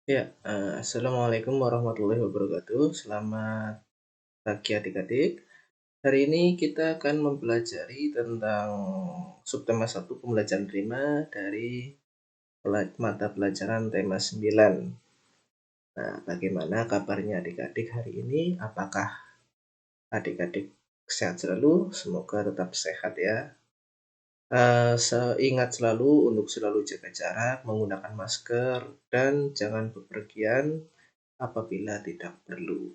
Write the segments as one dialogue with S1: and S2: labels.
S1: Ya, assalamualaikum warahmatullahi wabarakatuh. Selamat pagi adik-adik. Hari ini kita akan mempelajari tentang subtema 1 pembelajaran prima dari mata pelajaran tema 9. Nah, bagaimana kabarnya adik-adik hari ini? Apakah adik-adik sehat selalu? Semoga tetap sehat ya. Ingat selalu untuk selalu jaga jarak, menggunakan masker, dan jangan bepergian apabila tidak perlu.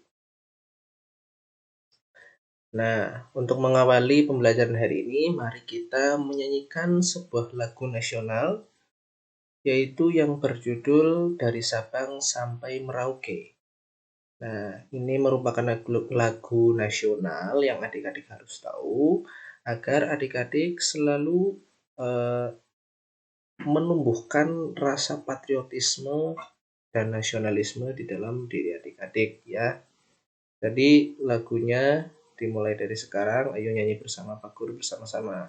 S1: Nah, untuk mengawali pembelajaran hari ini, mari kita menyanyikan sebuah lagu nasional, yaitu yang berjudul Dari Sabang Sampai Merauke. Nah, ini merupakan lagu nasional yang adik-adik harus tahu, agar adik-adik selalu menumbuhkan rasa patriotisme dan nasionalisme di dalam diri adik-adik ya. Jadi lagunya dimulai dari sekarang, ayo nyanyi bersama Pak Guru bersama-sama.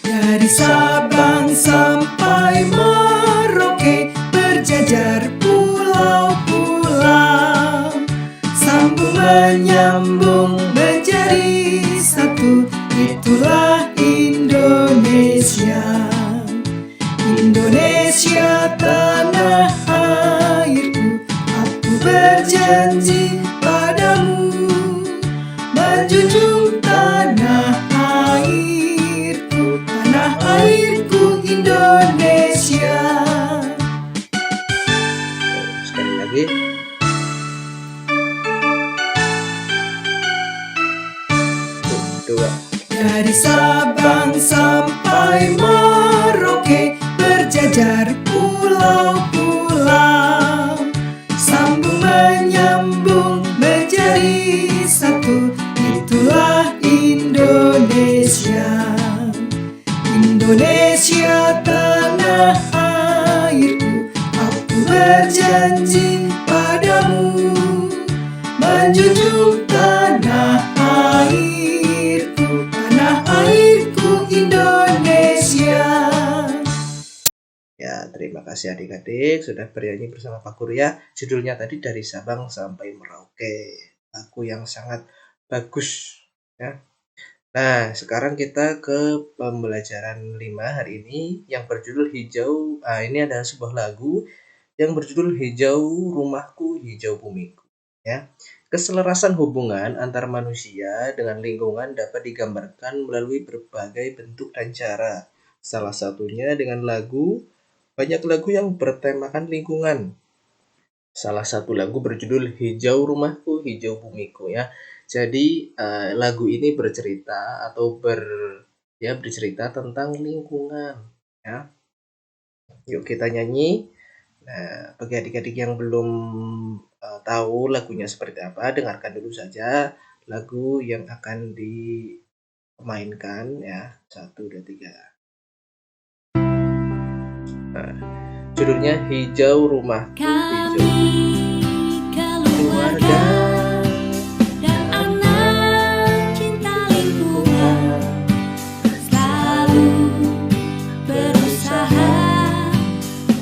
S2: Dari Sabang sampai Merauke berjajar pulau-pulau, sambung menyambung menjadi satu, itulah Indonesia. Indonesia tanah airku, aku berjanji padamu menjunjung tanah airku Indonesia.
S1: Sekali lagi. Dua.
S2: Dari Sabang sampai Merauke berjajar pulau-pulau, sambung menyambung menjadi satu, itulah Indonesia. Indonesia tanah airku, aku berjanji padamu menjunjung tanah airku Indonesia.
S1: Ya, terima kasih adik-adik sudah bernyanyi bersama Pak Guru ya. Judulnya tadi Dari Sabang Sampai Merauke. Lagu yang sangat bagus ya. Nah, sekarang kita ke pembelajaran 5 hari ini yang berjudul Hijau. Ini adalah sebuah lagu yang berjudul Hijau Rumahku, Hijau Bumiku. Ya, keselarasan hubungan antar manusia dengan lingkungan dapat digambarkan melalui berbagai bentuk dan cara. Salah satunya dengan banyak lagu yang bertemakan lingkungan. Salah satu lagu berjudul Hijau Rumahku, Hijau Bumiku ya. Jadi lagu ini bercerita bercerita tentang lingkungan ya. Yuk kita nyanyi. Nah, bagi adik-adik yang belum tahu lagunya seperti apa, dengarkan dulu saja lagu yang akan dimainkan ya. 1, 2, 3. Nah, judulnya Hijau Rumahku, Hijau
S3: keluarga dan anak cinta lingkungan selalu berusaha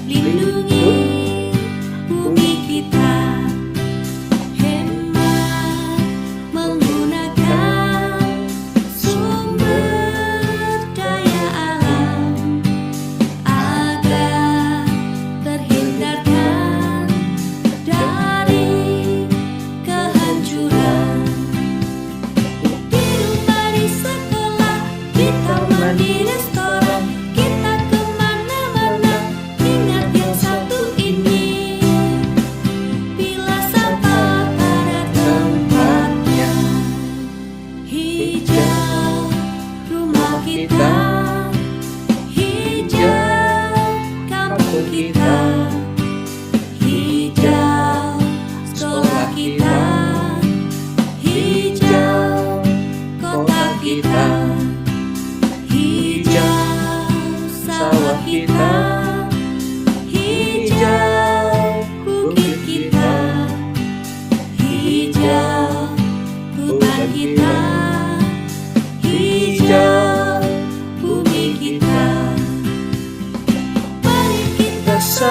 S3: lindungi bumi kita, hemat menggunakan sumber daya alam agar terhindarkan dari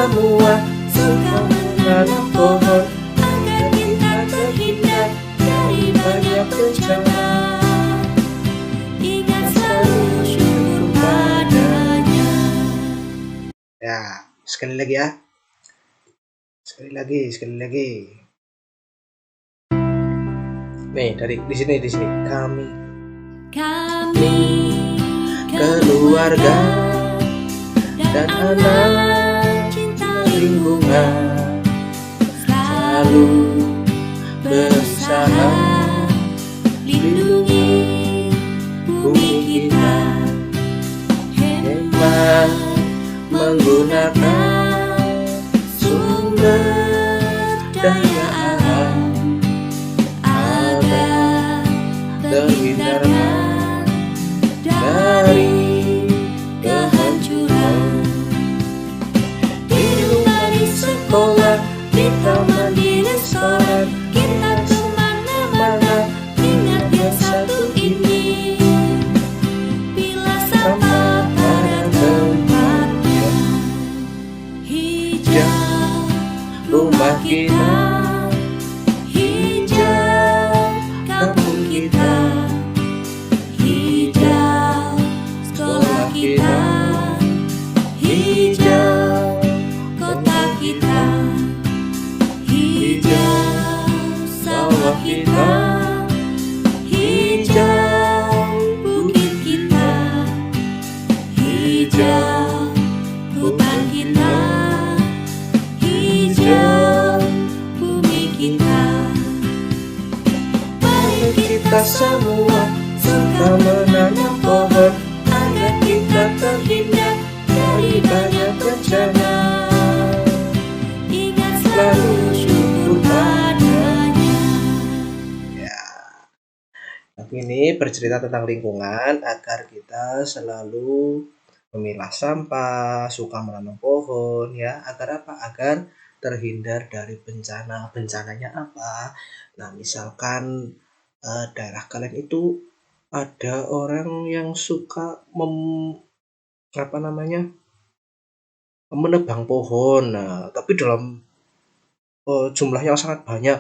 S1: semua
S3: suka menanam pohon agar kita terhindar dari banyak bencana. Ingat selalu syukur padanya.
S1: Ya, sekali lagi ya. Sekali lagi. Nih, di sini. Kami keluarga dan anak
S3: cinta
S1: lingkungan
S3: selalu
S1: berusaha
S3: lindungi bumi kita,
S1: hemat menggunakan sumber daya alam
S3: agar
S1: terhindar
S3: dari kehancuran. Di rumah, di sekolah, di taman, di restoran, kita kemana-mana, ingat yang satu ini, pilah sampah pada tempatnya. Hijau rumah kita, hijau kampung kita, hijau sekolah kita, hijau kota kita, hijau sawah kita, hijau bukit kita, hijau hutan kita, hijau bumi kita. Mari kita semua suka menanam pohon agar kita terhindar dari banyak bencana. Ingat selalu syukur padanya.
S1: Ya, tapi ini bercerita tentang lingkungan agar kita selalu memilah sampah, suka menanam pohon ya. Agar apa? Agar terhindar dari bencana. Bencananya apa? Nah, misalkan daerah kalian itu ada orang yang suka menebang pohon. Nah, tapi dalam jumlah yang sangat banyak.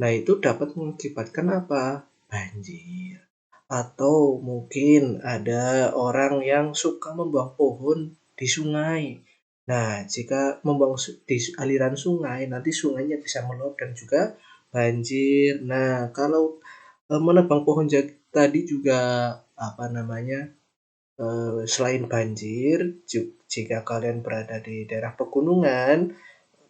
S1: Nah, itu dapat mengakibatkan apa? Banjir. Atau mungkin ada orang yang suka membuang pohon di sungai. Nah, jika membuang di aliran sungai, nanti sungainya bisa meluap dan juga banjir. Nah, kalau menebang pohon tadi juga selain banjir, jika kalian berada di daerah pegunungan,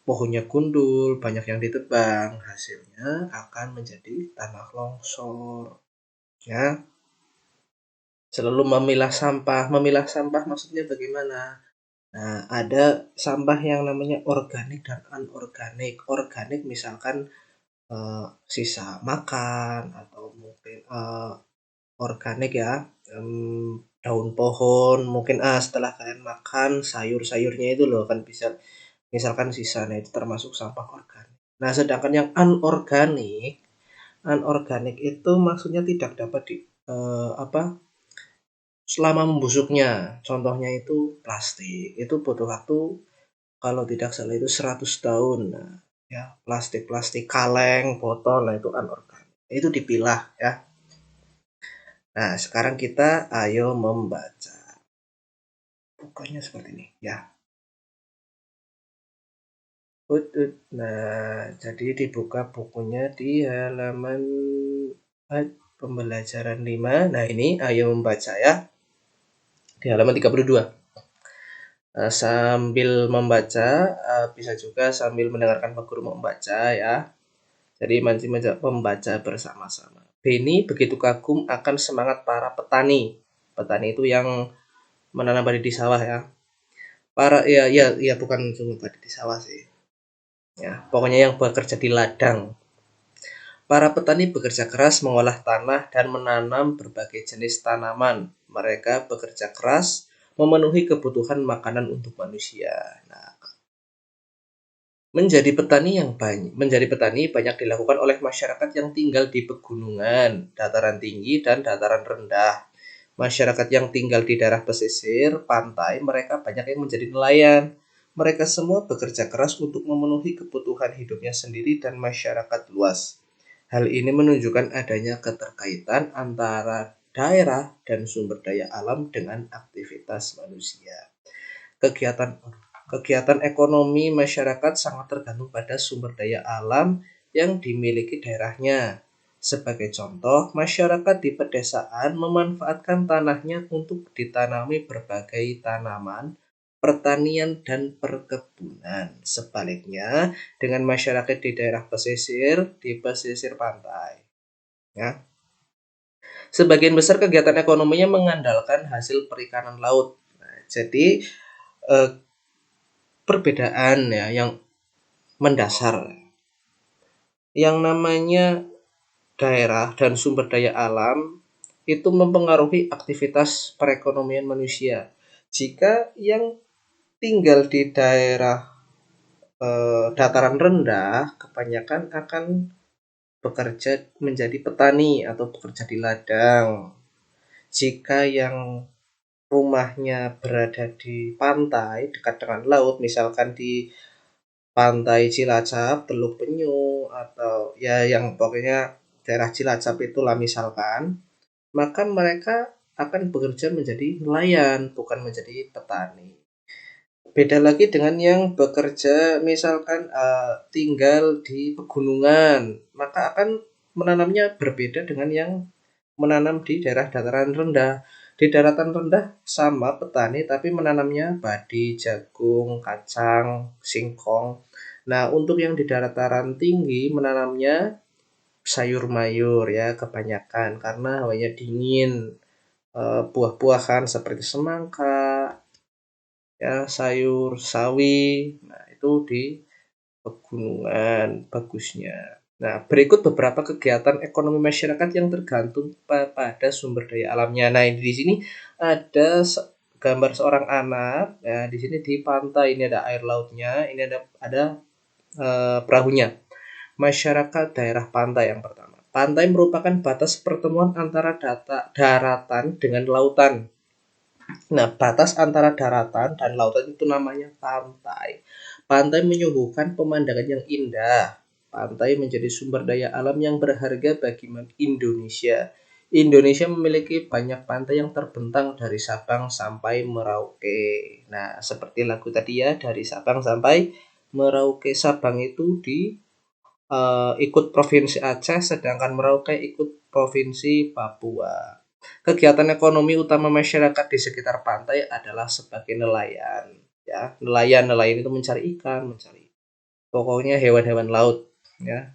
S1: pohonnya gundul, banyak yang ditebang, hasilnya akan menjadi tanah longsor. Ya, selalu memilah sampah. Memilah sampah maksudnya bagaimana? Nah, ada sampah yang namanya organik dan anorganik. Organik misalkan sisa makan atau mungkin organik ya, daun pohon mungkin setelah kalian makan sayur-sayurnya itu loh kan bisa misalkan sisa, nah itu termasuk sampah organik. Nah, sedangkan yang anorganik itu maksudnya tidak dapat selama membusuknya. Contohnya itu plastik. Itu butuh waktu kalau tidak salah itu 100 tahun. Nah, ya, plastik kaleng, botol, nah itu anorganik. Itu dipilah ya. Nah, sekarang kita ayo membaca. Bukannya seperti ini ya. Nah, jadi dibuka bukunya di halaman pembelajaran 5. Nah, ini ayo membaca ya. Di halaman 32. Sambil membaca, bisa juga sambil mendengarkan Pak Guru membaca ya. Jadi mari membaca bersama-sama. Beni begitu kagum akan semangat para petani. Petani itu yang menanam padi di sawah ya. Bukan cuma padi di sawah sih. Ya, pokoknya yang bekerja di ladang. Para petani bekerja keras mengolah tanah dan menanam berbagai jenis tanaman. Mereka bekerja keras memenuhi kebutuhan makanan untuk manusia. Nah, menjadi petani banyak dilakukan oleh masyarakat yang tinggal di pegunungan, dataran tinggi dan dataran rendah. Masyarakat yang tinggal di daerah pesisir, pantai, mereka banyak yang menjadi nelayan. Mereka semua bekerja keras untuk memenuhi kebutuhan hidupnya sendiri dan masyarakat luas. Hal ini menunjukkan adanya keterkaitan antara daerah dan sumber daya alam dengan aktivitas manusia. Kegiatan ekonomi masyarakat sangat tergantung pada sumber daya alam yang dimiliki daerahnya. Sebagai contoh, masyarakat di pedesaan memanfaatkan tanahnya untuk ditanami berbagai tanaman, pertanian, dan perkebunan. Sebaliknya, dengan masyarakat di daerah di pesisir pantai. Ya. Sebagian besar kegiatan ekonominya mengandalkan hasil perikanan laut. Nah, jadi perbedaan ya yang mendasar. Yang namanya daerah dan sumber daya alam itu mempengaruhi aktivitas perekonomian manusia. Jika yang tinggal di daerah dataran rendah kebanyakan akan bekerja menjadi petani atau bekerja di ladang. Jika yang rumahnya berada di pantai dekat dengan laut, misalkan di Pantai Cilacap, Teluk Penyu, atau ya yang pokoknya daerah Cilacap itulah misalkan, maka mereka akan bekerja menjadi nelayan, bukan menjadi petani. Beda lagi dengan yang bekerja misalkan tinggal di pegunungan, maka akan menanamnya berbeda dengan yang menanam di daerah dataran rendah. Di daratan rendah sama petani tapi menanamnya padi, jagung, kacang, singkong. Nah, untuk yang di dataran tinggi menanamnya sayur mayur ya kebanyakan karena hawanya dingin. Buah-buahan seperti semangka, ya sayur sawi. Nah, itu di pegunungan bagusnya. Nah, berikut beberapa kegiatan ekonomi masyarakat yang tergantung pada sumber daya alamnya. Nah, di sini ada gambar seorang anak. Ya, di sini di pantai ini ada air lautnya, ini ada perahunya. Masyarakat daerah pantai yang pertama. Pantai merupakan batas pertemuan antara daratan dengan lautan. Nah, batas antara daratan dan lautan itu namanya pantai. Pantai menyuguhkan pemandangan yang indah. Pantai menjadi sumber daya alam yang berharga bagi Indonesia. Indonesia memiliki banyak pantai yang terbentang dari Sabang sampai Merauke. Nah, seperti lagu tadi ya, dari Sabang sampai Merauke. Sabang itu ikut Provinsi Aceh, sedangkan Merauke ikut Provinsi Papua. Kegiatan ekonomi utama masyarakat di sekitar pantai adalah sebagai nelayan. Ya, nelayan itu mencari ikan, pokoknya hewan-hewan laut, ya,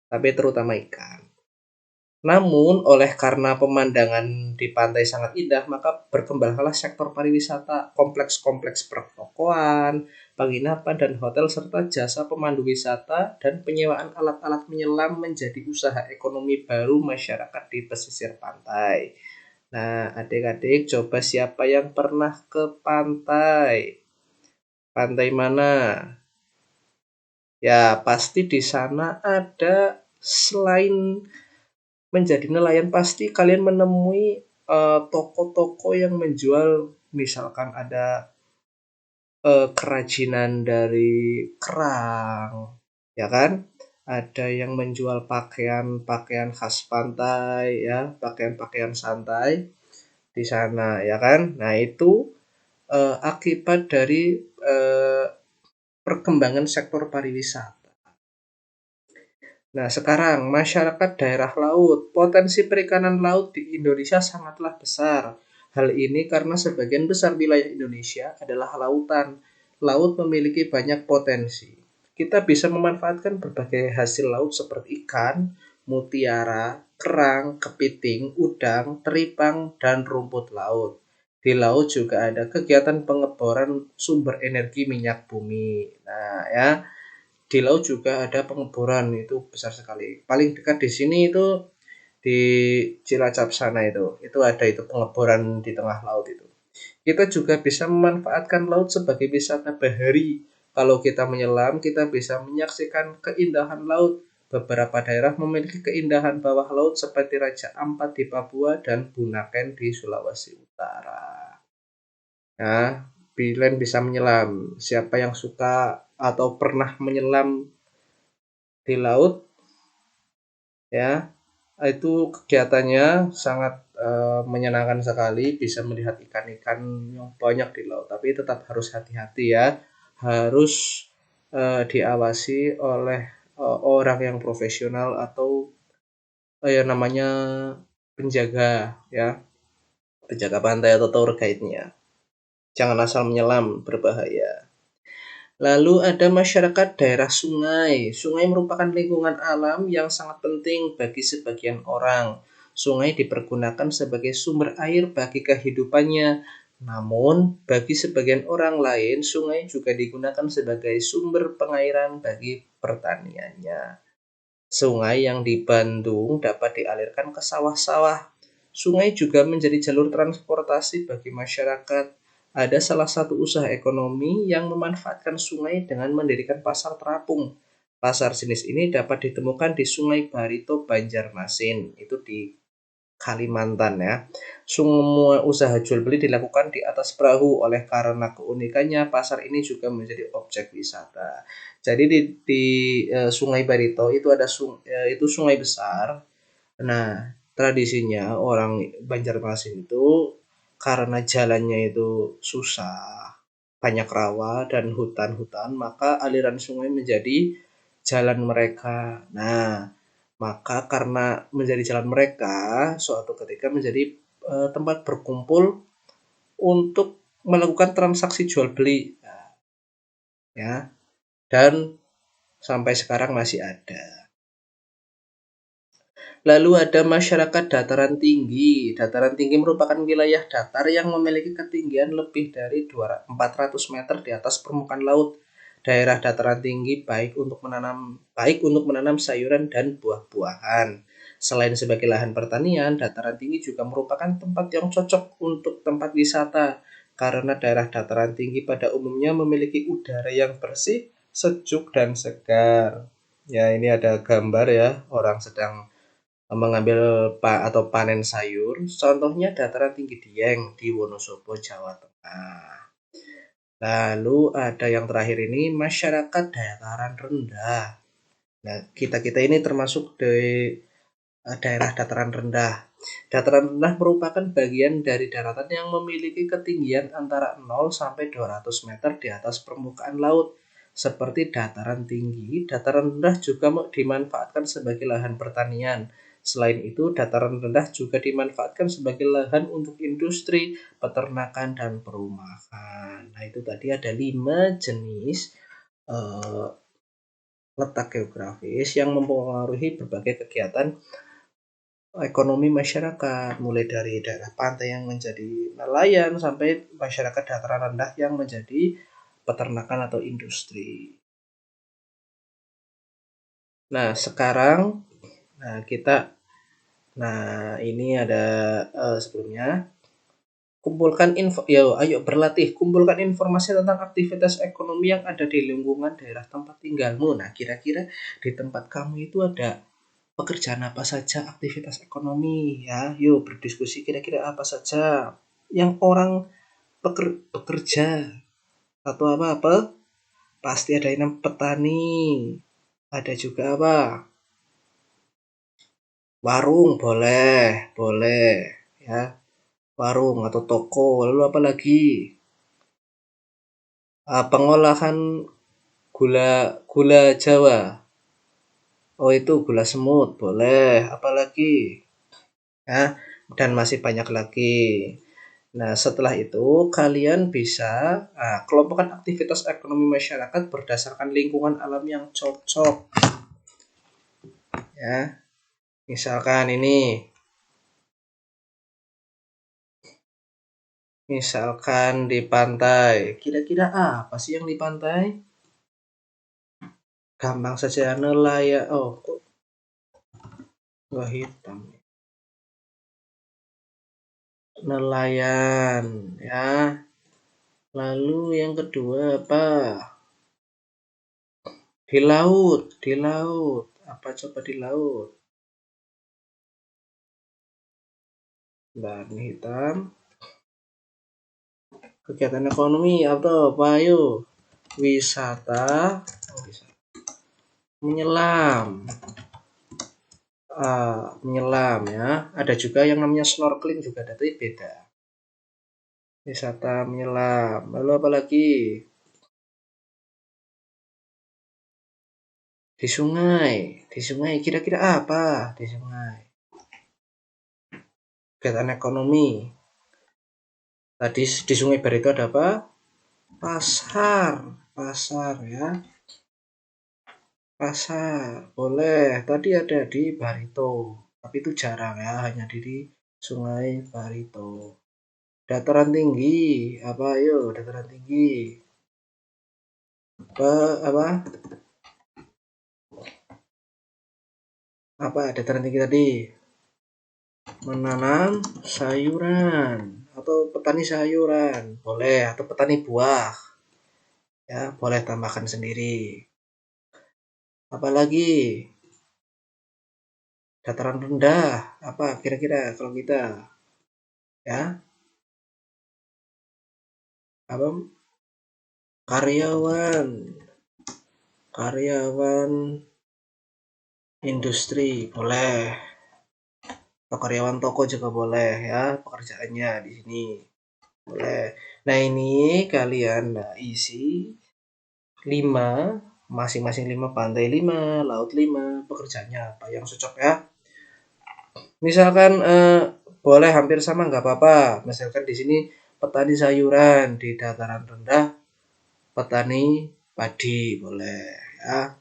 S1: tapi terutama ikan. Namun, karena pemandangan di pantai sangat indah, maka berkembanglah sektor pariwisata, kompleks-kompleks pertokoan, penginapan dan hotel serta jasa pemandu wisata dan penyewaan alat-alat menyelam menjadi usaha ekonomi baru masyarakat di pesisir pantai. Nah, adik-adik coba siapa yang pernah ke pantai? Pantai mana? Ya, pasti di sana ada selain menjadi nelayan pasti kalian menemui toko-toko yang menjual misalkan ada kerajinan dari kerang, ya kan? Ada yang menjual pakaian-pakaian khas pantai, ya, pakaian-pakaian santai di sana, ya kan? Nah, itu akibat dari perkembangan sektor pariwisata. Nah, sekarang masyarakat daerah laut, potensi perikanan laut di Indonesia sangatlah besar. Hal ini karena sebagian besar wilayah Indonesia adalah lautan. Laut memiliki banyak potensi. Kita bisa memanfaatkan berbagai hasil laut seperti ikan, mutiara, kerang, kepiting, udang, teripang, dan rumput laut. Di laut juga ada kegiatan pengeboran sumber energi minyak bumi. Nah, ya. Di laut juga ada pengeboran, itu besar sekali. Paling dekat di sini itu di Cilacap sana itu ada itu pengeboran di tengah laut itu. Kita juga bisa memanfaatkan laut sebagai wisata bahari. Kalau kita menyelam, kita bisa menyaksikan keindahan laut. Beberapa daerah memiliki keindahan bawah laut seperti Raja Ampat di Papua dan Bunaken di Sulawesi Utara. Nah, kalian bisa menyelam. Siapa yang suka atau pernah menyelam di laut, ya, itu kegiatannya sangat menyenangkan sekali, bisa melihat ikan-ikan yang banyak di laut. Tapi tetap harus hati-hati ya, harus diawasi oleh orang yang profesional atau yang namanya penjaga ya, penjaga pantai atau tour guide-nya. Jangan asal menyelam, berbahaya. Lalu ada masyarakat daerah sungai. Sungai merupakan lingkungan alam yang sangat penting bagi sebagian orang. Sungai dipergunakan sebagai sumber air bagi kehidupannya. Namun, bagi sebagian orang lain, sungai juga digunakan sebagai sumber pengairan bagi pertaniannya. Sungai yang di Bandung dapat dialirkan ke sawah-sawah. Sungai juga menjadi jalur transportasi bagi masyarakat. Ada salah satu usaha ekonomi yang memanfaatkan sungai dengan mendirikan pasar terapung. Pasar jenis ini dapat ditemukan di Sungai Barito, Banjarmasin. Itu di Kalimantan ya. Semua usaha jual beli dilakukan di atas perahu. Oleh karena keunikannya, pasar ini juga menjadi objek wisata. Jadi di Sungai Barito itu ada itu sungai besar. Nah, tradisinya orang Banjarmasin itu karena jalannya itu susah, banyak rawa dan hutan-hutan, maka aliran sungai menjadi jalan mereka. Nah, maka karena menjadi jalan mereka, suatu ketika menjadi tempat berkumpul untuk melakukan transaksi jual beli. Nah, ya, dan sampai sekarang masih ada. Lalu ada masyarakat dataran tinggi. Dataran tinggi merupakan wilayah datar yang memiliki ketinggian lebih dari 400 meter di atas permukaan laut. Daerah dataran tinggi baik untuk menanam sayuran dan buah-buahan. Selain sebagai lahan pertanian, dataran tinggi juga merupakan tempat yang cocok untuk tempat wisata karena daerah dataran tinggi pada umumnya memiliki udara yang bersih, sejuk dan segar. Ya, ini ada gambar ya, orang sedang mengambil atau panen sayur. Contohnya dataran tinggi Dieng di Wonosobo, Jawa Tengah. Lalu ada yang terakhir ini masyarakat dataran rendah. Nah, kita ini termasuk di daerah dataran rendah. Dataran rendah merupakan bagian dari daratan yang memiliki ketinggian antara 0 sampai 200 meter di atas permukaan laut. Seperti dataran tinggi, dataran rendah juga dimanfaatkan sebagai lahan pertanian. Selain itu, dataran rendah juga dimanfaatkan sebagai lahan untuk industri, peternakan, dan perumahan. Nah, itu tadi ada 5 jenis letak geografis yang mempengaruhi berbagai kegiatan ekonomi masyarakat, mulai dari daerah pantai yang menjadi nelayan sampai masyarakat dataran rendah yang menjadi peternakan atau industri. Nah, sekarang ini ada sebelumnya ayo berlatih, kumpulkan informasi tentang aktivitas ekonomi yang ada di lingkungan daerah tempat tinggalmu. Nah, kira-kira di tempat kamu itu ada pekerjaan apa saja, aktivitas ekonomi ya. Yuk berdiskusi kira-kira apa saja yang orang bekerja atau apa pasti ada yang petani, ada juga apa, warung, boleh ya, warung atau toko. Lalu apa lagi, pengolahan gula Jawa, oh itu gula semut, boleh. Apalagi ya, dan masih banyak lagi. Nah, setelah itu kalian bisa kelompokkan aktivitas ekonomi masyarakat berdasarkan lingkungan alam yang cocok. Ya, misalkan di pantai. Kira-kira apa sih yang di pantai? Gampang saja, nelayan. Oh, kok nggak hitam? Nelayan, ya. Lalu yang kedua apa? Di laut. Apa coba di laut? Dan hitam. Kegiatan ekonomi atau apa? Ayo. Wisata menyelam. Menyelam ya. Ada juga yang namanya snorkeling juga ada, tapi beda. Wisata menyelam. Lalu apa lagi? Di sungai. Di sungai kira-kira apa di sungai? Kegiatan ekonomi. Tadi di Sungai Bar itu ada apa? Pasar ya. Pasar boleh. Tadi ada di Barito, tapi itu jarang ya, hanya di Sungai Barito. Dataran tinggi apa? Ayo, dataran tinggi. Apa dataran tinggi tadi? Menanam sayuran atau petani sayuran boleh, atau petani buah ya, boleh tambahkan sendiri. Apalagi dataran rendah apa kira-kira kalau kita ya? Apa? Karyawan industri boleh, atau karyawan toko juga boleh ya, pekerjaannya di sini boleh. Nah ini kalian isi 5, masing-masing 5, pantai 5, laut 5, pekerjaannya apa yang cocok ya. Misalkan boleh hampir sama nggak apa-apa. Misalkan di sini petani sayuran, di dataran rendah petani padi boleh ya.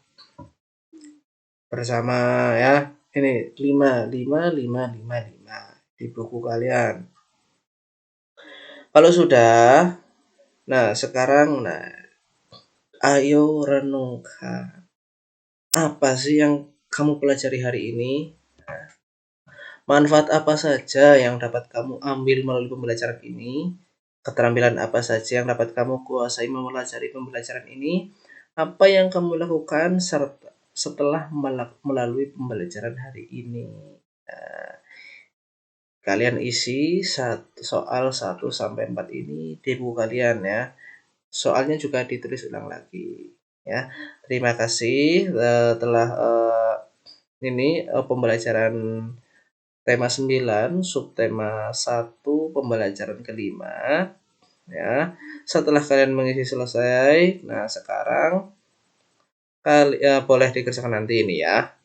S1: Bersama ya. Ini 5 di buku kalian. Kalau sudah, nah sekarang ayo renungkan. Apa sih yang kamu pelajari hari ini? Manfaat apa saja yang dapat kamu ambil melalui pembelajaran ini? Keterampilan apa saja yang dapat kamu kuasai mempelajari pembelajaran ini? Apa yang kamu lakukan setelah melalui pembelajaran hari ini? Kalian isi soal 1-4 ini di buku kalian ya. Soalnya juga ditulis ulang lagi ya. Terima kasih telah pembelajaran tema 9 subtema 1 pembelajaran kelima ya. Setelah kalian mengisi selesai, nah sekarang boleh dikerjakan nanti ini ya.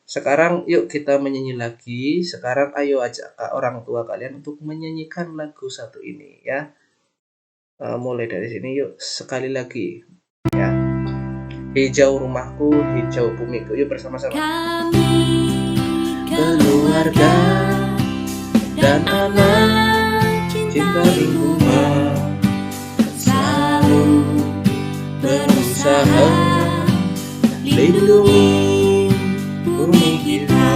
S1: Sekarang yuk kita menyanyi lagi. Sekarang ayo ajak orang tua kalian untuk menyanyikan lagu satu ini ya. Mulai dari sini yuk, sekali lagi ya. Hijau rumahku, hijau bumiku. Yuk bersama-sama.
S3: Kami keluarga dan anak cinta lingkungan selalu berusaha lindungi bumi kita,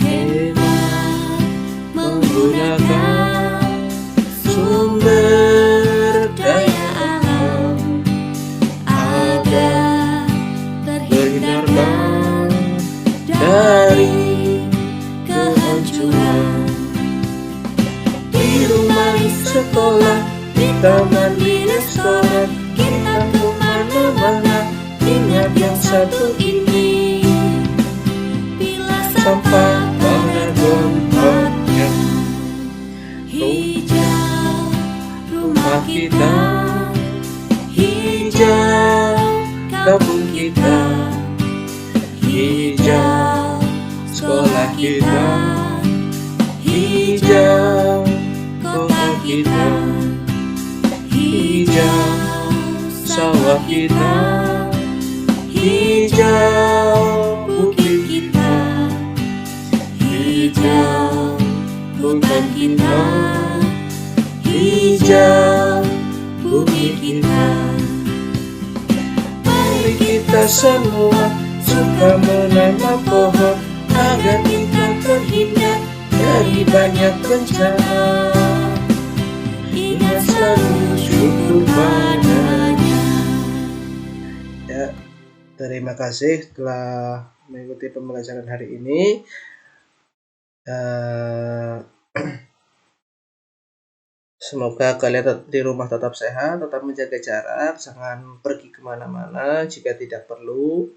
S3: hemat menggunakan sumber daya alam agar terhindarkan dari kehancuran. Di rumah, di sekolah, di taman, di restoran, kita kemana-mana, ingat yang satu ini, pilah sampah pada tempatnya. Hijau rumah kita, hijau kampung kita, hijau sekolah kita, hijau kota kita, hijau sawah kita, hijau bukit kita, hijau hutan kita, hijau bumi kita. Mari kita semua suka menanam pohon agar kita terhindar dari banyak bencana. Ingat selalu syukur padanya.
S1: Ya, terima kasih telah mengikuti pembelajaran hari ini. Semoga kalian di rumah tetap sehat, tetap menjaga jarak, jangan pergi kemana-mana jika tidak perlu,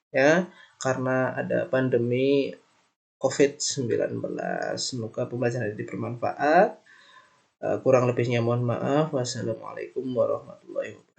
S1: ya, karena ada pandemi COVID-19. Semoga pembelajaran ini bermanfaat. Kurang lebihnya mohon maaf. Wassalamualaikum warahmatullahi wabarakatuh.